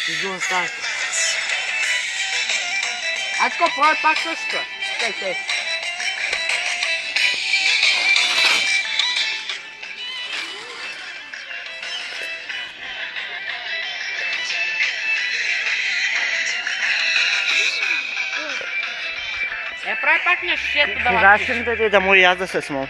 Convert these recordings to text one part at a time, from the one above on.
Изгон станка. Ачко, прави пак също. Чай. Прави пак нещо, шето да Сега ще ми даде да му и аз да се смол.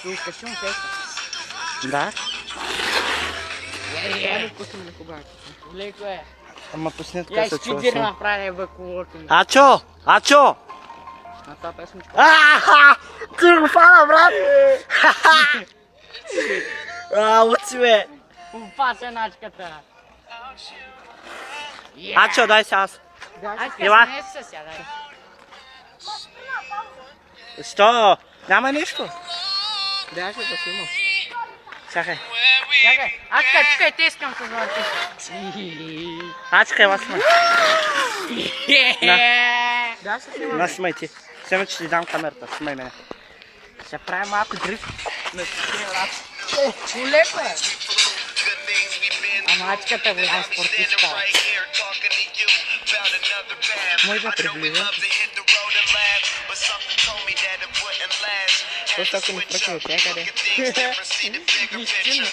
Слушай, ще му песна. Да? Леко е. Ама пусни Я така се чува изчудир смол. направи бакулото ми. Ачо! Ачо! На това песничка. Аха! Ти го фана, брат! Луци, бе! Упаса начката. Ачо, дай се аз. Ачка, Ела. смее се сега, дай. Що? Няма нищо. Да, ще да снимам. Чакай. Чакай, Ачка, чакай, те искам се звати. Ачка, ела снимай. Да, ще снимам. На, снимай ти. Сега ще ти дам камерата, снимай мене. Ще правим малко дрифт. Улепа е. Ама Ачката е голям спортистка. Може да приближа. Просто ако ми пръкне от някъде. Истина.